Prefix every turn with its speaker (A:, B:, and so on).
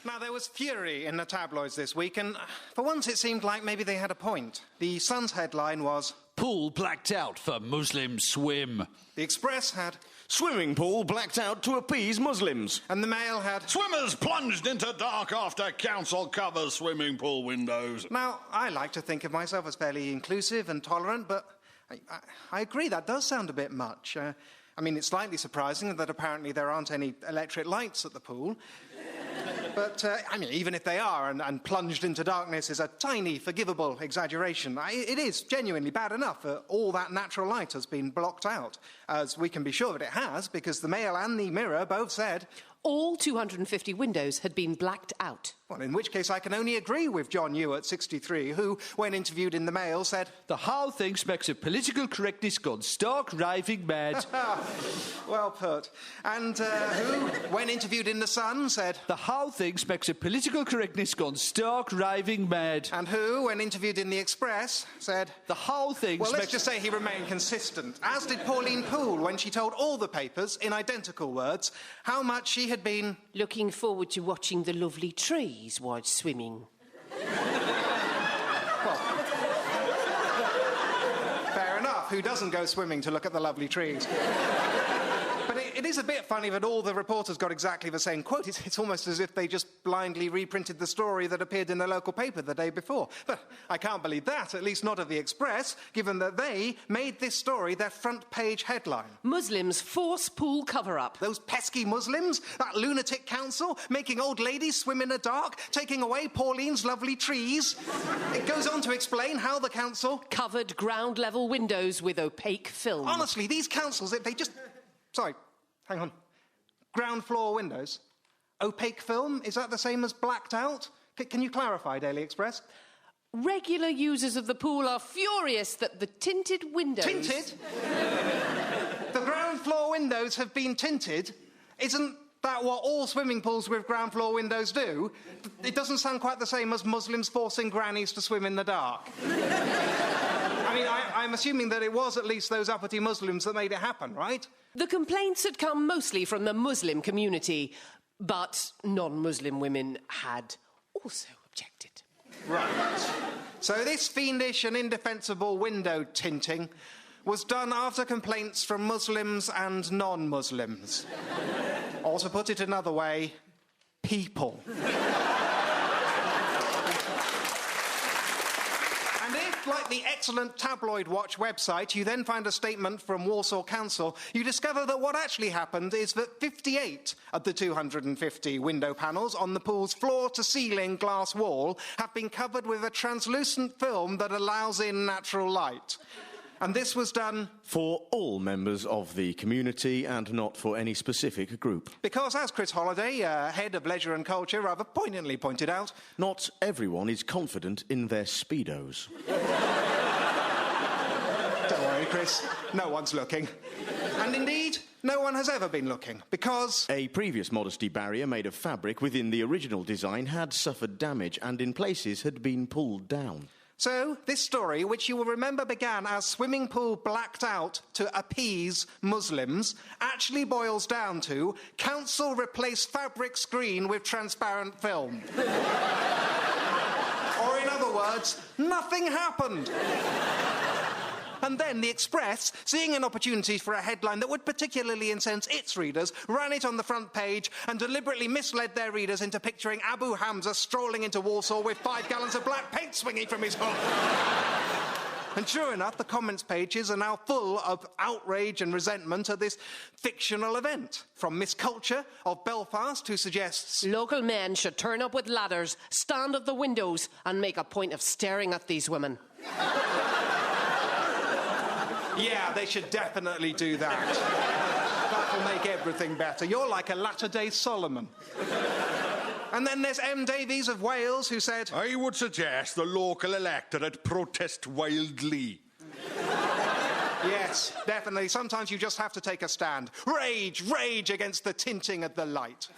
A: Now, there was fury in the tabloids this week, and for once it seemed like maybe they had a point. The Sun's headline was,
B: "Pool blacked out for Muslim swim."
A: The Express had,
C: "Swimming pool blacked out to appease Muslims."
A: and the Mail had,
D: "Swimmers plunged into dark after council covers swimming pool windows."
A: Now, I like to think of myself as fairly inclusive and tolerant, but I agree that does sound a bit much. I mean, it's slightly surprising that apparently there aren't any electric lights at the pool. But, I mean, even if they are and plunged into darkness is a tiny, forgivable exaggeration. It is genuinely bad enough that all that natural light has been blocked out, as we can be sure that it has, because the Mail and the Mirror both said,
E: all 250 windows had been blacked out.
A: Well, in which case I can only agree with John Ewart, 63, who, when interviewed in the Mail, said,
B: "The whole thing smacks of political correctness gone stark raving mad."
A: Well put. And who, when interviewed in the Sun, said,
B: "The whole thing smacks of political correctness gone stark raving mad."
A: And who, when interviewed in the Express, said,
B: "The whole thing
A: well, let's
B: smacks..."
A: just say he remained consistent, as did Pauline Poole when she told all the papers, in identical words, how much she had been
E: looking forward to watching the lovely trees while swimming.
A: Well, fair enough. Who doesn't go swimming to look at the lovely trees? But it is a bit funny that all the reporters got exactly the same quote. It's almost as if they just blindly reprinted the story that appeared in the local paper the day before. But I can't believe that, at least not of the Express, given that they made this story their front page headline.
E: Muslims force pool cover-up.
A: Those pesky Muslims, that lunatic council, making old ladies swim in the dark, taking away Pauline's lovely trees. It goes on to explain how the council
E: covered ground-level windows with opaque film.
A: Honestly, these councils, they just... Sorry, hang on. Ground floor windows? Opaque film? Is that the same as blacked out? Can you clarify, Daily Express?
E: Regular users of the pool are furious that the tinted windows...
A: Tinted? The ground floor windows have been tinted? Isn't that what all swimming pools with ground floor windows do? It doesn't sound quite the same as Muslims forcing grannies to swim in the dark. I mean, I'm assuming that it was at least those uppity Muslims that made it happen, right?
E: The complaints had come mostly from the Muslim community, but non-Muslim women had also objected.
A: Right. So this fiendish and indefensible window tinting was done after complaints from Muslims and non-Muslims. Or to put it another way, people. Like the excellent Tabloid Watch website, you then find a statement from Warsaw Council, you discover that what actually happened is that 58 of the 250 window panels on the pool's floor-to-ceiling glass wall have been covered with a translucent film that allows in natural light. And this was done
C: for all members of the community and not for any specific group.
A: Because, as Chris Holliday, head of Leisure and Culture, rather poignantly pointed out,
C: not everyone is confident in their Speedos.
A: Don't worry, Chris, no one's looking. And indeed, no one has ever been looking, because
C: a previous modesty barrier made of fabric within the original design had suffered damage and in places had been pulled down.
A: So, this story, which you will remember began as swimming pool blacked out to appease Muslims, actually boils down to council replace fabric screen with transparent film. Or in other words, nothing happened. And then the Express, seeing an opportunity for a headline that would particularly incense its readers, ran it on the front page and deliberately misled their readers into picturing Abu Hamza strolling into Warsaw with 5 gallons of black paint swinging from his hook. And sure enough, the comments pages are now full of outrage and resentment at this fictional event. From Miss Culture of Belfast, who suggests
E: local men should turn up with ladders, stand at the windows and make a point of staring at these women.
A: Yeah, they should definitely do that. That'll make everything better. You're like a latter-day Solomon. And then there's M. Davies of Wales, who said,
D: I would suggest the local electorate protest wildly.
A: Yes, definitely. Sometimes you just have to take a stand. Rage against the tinting of the light.